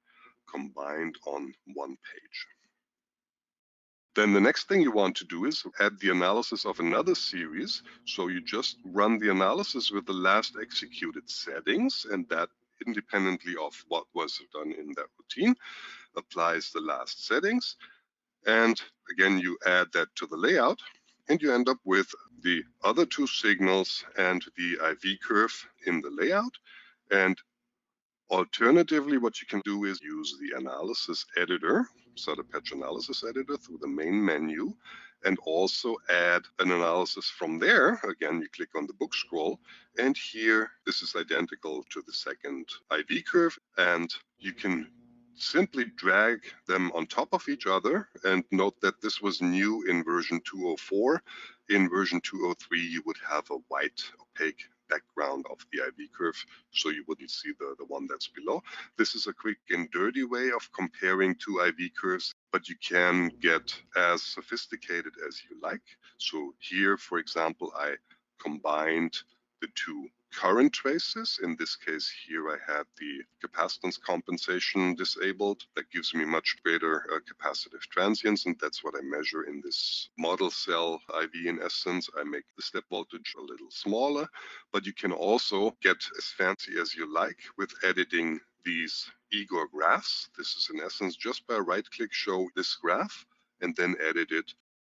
combined on one page. Then the next thing you want to do is add the analysis of another series. So you just run the analysis with the last executed settings, and that independently of what was done in that routine applies the last settings. And again, you add that to the layout, and you end up with the other 2 signals and the IV curve in the layout. And alternatively, what you can do is use the analysis editor, SutterPatch analysis editor, through the main menu, and also add an analysis from there. Again, you click on the book scroll, and here this is identical to the 2nd IV curve, and you can simply drag them on top of each other. And note that this was new in version 204. In version 203, you would have a white opaque background of the IV curve, so you wouldn't see the one that's below. This is a quick and dirty way of comparing 2 IV curves, but you can get as sophisticated as you like. So here, for example, I combined the 2 current traces. In this case here, I had the capacitance compensation disabled. That gives me much greater capacitive transients, and that's what I measure in this model cell IV. In essence, I make the step voltage a little smaller, but you can also get as fancy as you like with editing these Igor graphs. This is in essence just by right-click, show this graph, and then edit it.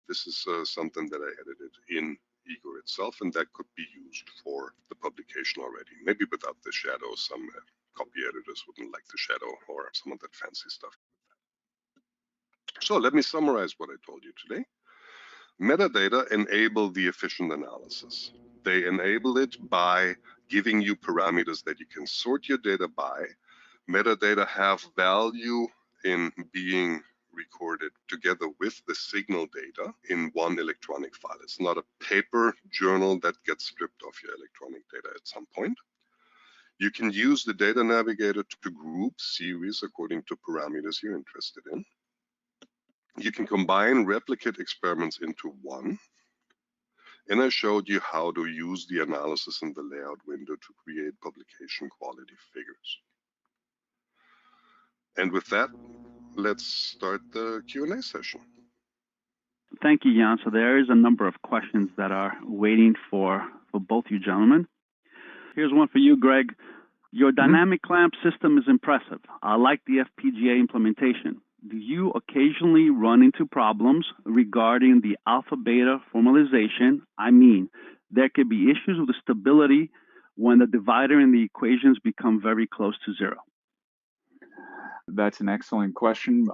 This is something that I edited in Igor itself, and that could be used for the publication already. Maybe without the shadow. Some copy editors wouldn't like the shadow or some of that fancy stuff. So let me summarize what I told you today. Metadata enable the efficient analysis. They enable it by giving you parameters that you can sort your data by. Metadata have value in being recorded together with the signal data in one electronic file. It's not a paper journal that gets stripped of your electronic data at some point. You can use the data navigator to group series according to parameters you're interested in. You can combine replicate experiments into one. And I showed you how to use the analysis in the layout window to create publication quality figures. And with that, let's start the Q&A session. Thank you, Jan. So there is a number of questions that are waiting for both you gentlemen. Here's one for you, Greg. Your dynamic clamp system is impressive. I like the FPGA implementation. Do you occasionally run into problems regarding the alpha-beta formalization? I mean, there could be issues with the stability when the divider and the equations become very close to zero. That's an excellent question.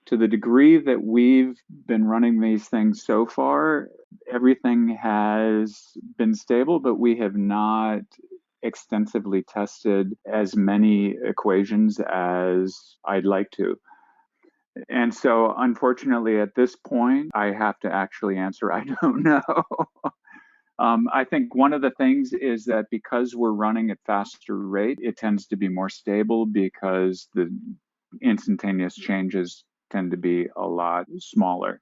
To the degree that we've been running these things so far, everything has been stable, but we have not extensively tested as many equations as I'd like to. And so, unfortunately, at this point, I have to actually answer, I don't know. I think one of the things is that because we're running at faster rate, it tends to be more stable because the instantaneous changes tend to be a lot smaller.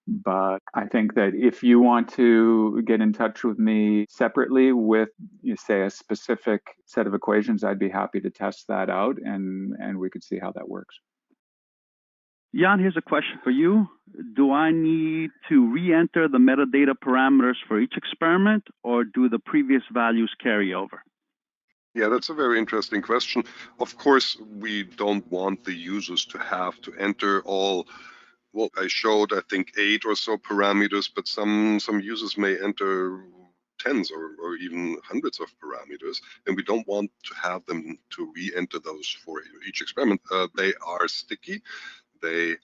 But I think that if you want to get in touch with me separately with, say, a specific set of equations, I'd be happy to test that out and we could see how that works. Jan, here's a question for you. Do I need to re-enter the metadata parameters for each experiment, or do the previous values carry over? Yeah, that's a very interesting question. Of course, we don't want the users to have to enter all, well, I showed, I think, 8 or so parameters, but some users may enter tens or even hundreds of parameters, and we don't want to have them to re-enter those for each experiment. They are sticky. They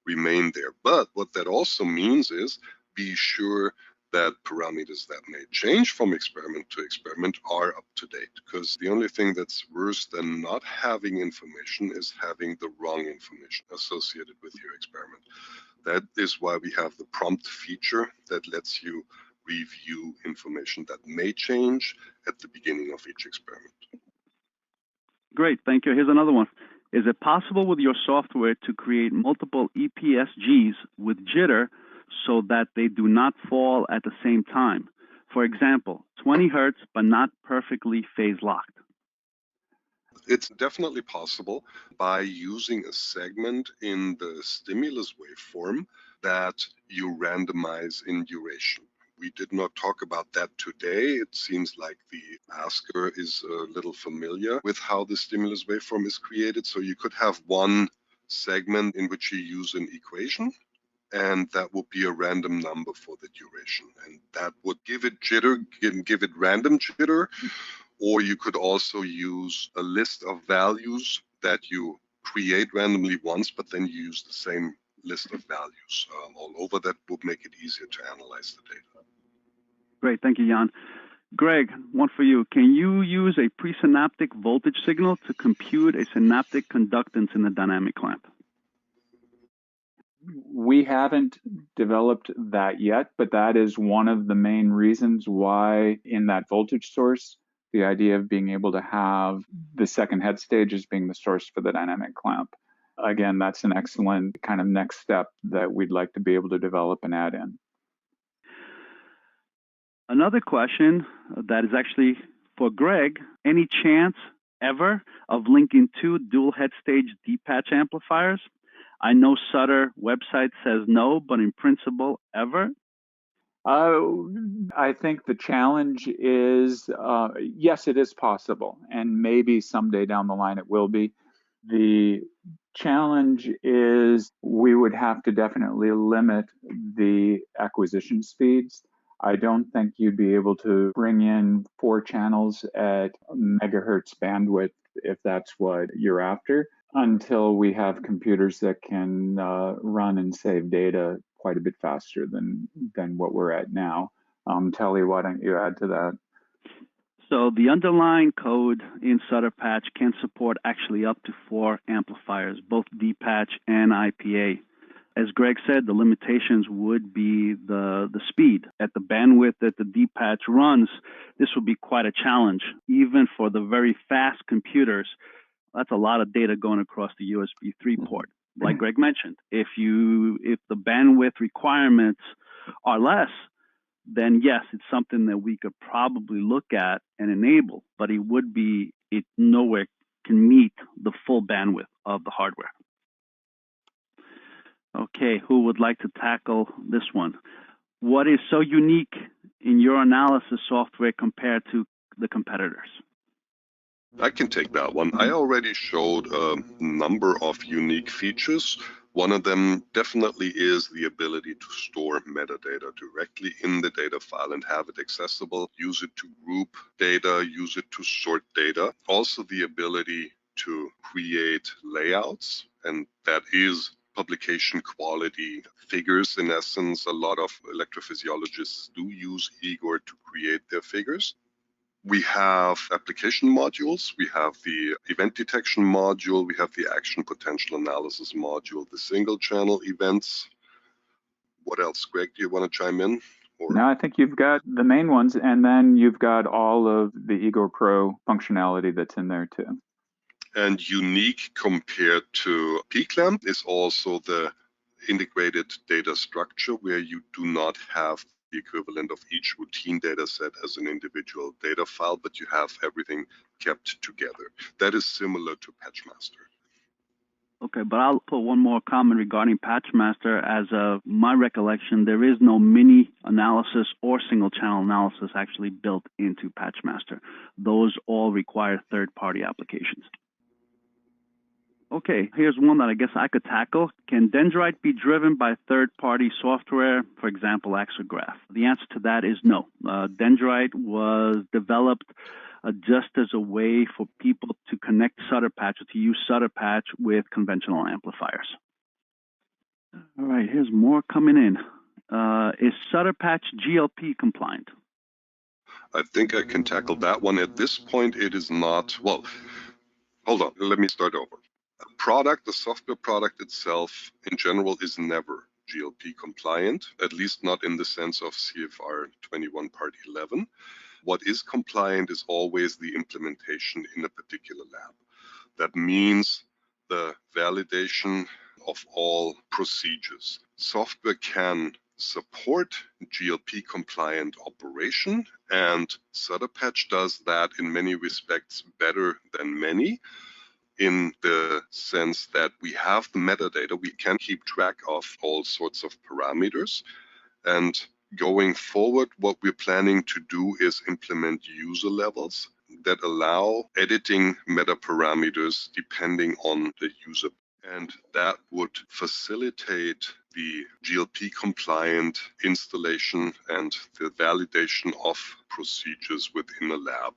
remain there. But what that also means is be sure that parameters that may change from experiment to experiment are up to date, because the only thing that's worse than not having information is having the wrong information associated with your experiment. That is why we have the prompt feature that lets you review information that may change at the beginning of each experiment. Great, thank you. Here's another one. Is it possible with your software to create multiple EPSGs with jitter so that they do not fall at the same time? For example, 20 Hertz, but not perfectly phase locked. It's definitely possible by using a segment in the stimulus waveform that you randomize in duration. We did not talk about that today. It seems like the asker is a little familiar with how the stimulus waveform is created. So you could have one segment in which you use an equation, and that would be a random number for the duration. And that would give it jitter, give it random jitter, or you could also use a list of values that you create randomly once, but then you use the same list of values all over. That would make it easier to analyze the data. Great, thank you, Jan. Greg, one for you. Can you use a presynaptic voltage signal to compute a synaptic conductance in the dynamic clamp? We haven't developed that yet, but that is one of the main reasons why in that voltage source, the idea of being able to have the second head stage as being the source for the dynamic clamp. Again, that's an excellent kind of next step that we'd like to be able to develop and add in. Another question that is actually for Greg, any chance ever of linking two dual head stage dPatch amplifiers? I know Sutter website says no, but in principle, ever? I think the challenge is, yes, it is possible, and maybe someday down the line it will be. The challenge is we would have to definitely limit the acquisition speeds. I don't think you'd be able to bring in 4 channels at megahertz bandwidth if that's what you're after. until we have computers that can run and save data quite a bit faster than what we're at now. Telly, why don't you add to that? So the underlying code in SutterPatch can support actually up to 4 amplifiers, both dPatch and IPA. As Greg said, the limitations would be the speed. At the bandwidth that the dPatch runs, this would be quite a challenge. Even for the very fast computers, that's a lot of data going across the USB 3 port. Like Greg mentioned, if the bandwidth requirements are less, then yes, it's something that we could probably look at and enable, but it nowhere can meet the full bandwidth of the hardware. Okay, who would like to tackle this one? What is so unique in your analysis software compared to the competitors? I can take that one. I already showed a number of unique features. One of them definitely is the ability to store metadata directly in the data file and have it accessible, use it to group data, use it to sort data. Also the ability to create layouts, and that is publication quality figures. In essence, a lot of electrophysiologists do use Igor to create their figures. We have application modules, we have the event detection module, we have the action potential analysis module, the single channel events. What else, Greg, do you want to chime in? No, I think you've got the main ones, and then you've got all of the Igor Pro functionality that's in there too. And unique compared to P-Clamp is also the integrated data structure, where you do not have the equivalent of each routine data set as an individual data file, but you have everything kept together. That is similar to PatchMaster. Okay, but I'll put one more comment regarding PatchMaster. As of my recollection, there is no mini analysis or single channel analysis actually built into PatchMaster. Those all require third-party applications. Okay, here's one that I guess I could tackle. Can Dendrite be driven by third-party software, for example, Axograph? The answer to that is no. Dendrite was developed just as a way for people to connect SutterPatch, or to use SutterPatch with conventional amplifiers. All right, here's more coming in. Is SutterPatch GLP compliant? I think I can tackle that one. At this point, it is not. Well, hold on, let me start over. A product, the software product itself, in general, is never GLP compliant, at least not in the sense of CFR 21 Part 11. What is compliant is always the implementation in a particular lab. That means the validation of all procedures. Software can support GLP compliant operation, and SutterPatch does that in many respects better than many, in the sense that we have the metadata, we can keep track of all sorts of parameters. And going forward, what we're planning to do is implement user levels that allow editing meta parameters depending on the user. And that would facilitate the GLP compliant installation and the validation of procedures within a lab.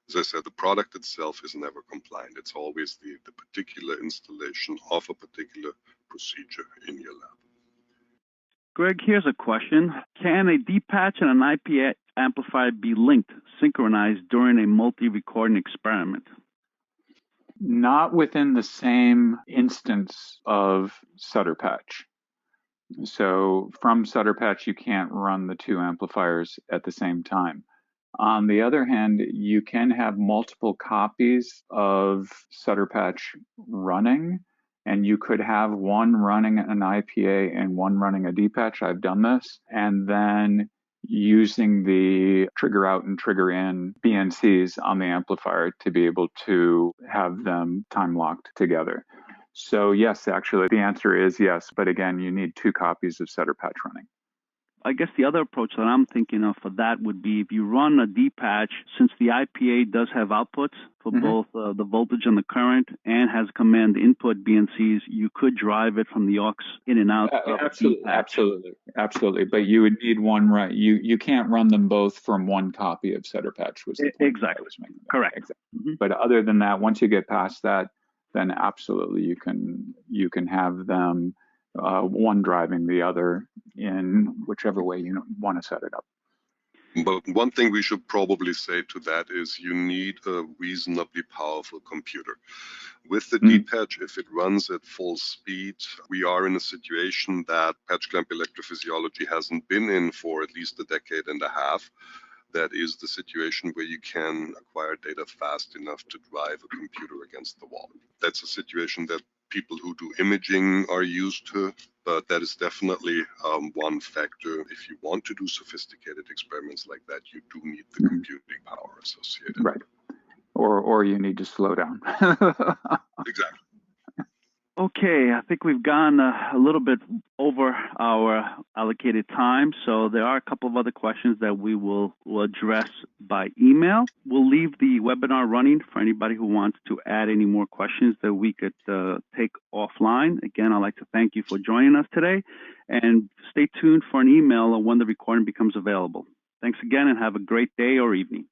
As I said, the product itself is never compliant. It's always the particular installation of a particular procedure in your lab. Greg, here's a question. Can a dPatch and an IPA amplifier be linked, synchronized during a multi-recording experiment? Not within the same instance of SutterPatch. So from SutterPatch, you can't run the two amplifiers at the same time. On the other hand, you can have multiple copies of SutterPatch running, and you could have one running an IPA and one running a dPatch. I've done this. And then using the trigger out and trigger in BNCs on the amplifier to be able to have them time locked together. So yes, actually, the answer is yes. But again, you need two copies of SutterPatch running. I guess the other approach that I'm thinking of for that would be if you run a dPatch, since the IPA does have outputs for both the voltage and the current and has command input BNCs, you could drive it from the aux in and out. Absolutely. But you would need one run. You can't run them both from one copy of SutterPatch. Was the point exactly correct. Exactly. But other than that, once you get past that, then absolutely you can have them one driving the other in whichever way you want to set it up. But one thing we should probably say to that is you need a reasonably powerful computer. With the dPatch, if it runs at full speed, we are in a situation that patch clamp electrophysiology hasn't been in for at least a decade and a half. That is the situation where you can acquire data fast enough to drive a computer against the wall. That's a situation that people who do imaging are used to, but that is definitely one factor. If you want to do sophisticated experiments like that, you do need the computing power associated. Right. Or you need to slow down. Exactly. Okay, I think we've gone a little bit over our allocated time, so there are a couple of other questions that we will address by email. We'll leave the webinar running for anybody who wants to add any more questions that we could take offline. Again, I'd like to thank you for joining us today, and stay tuned for an email when the recording becomes available. Thanks again, and have a great day or evening.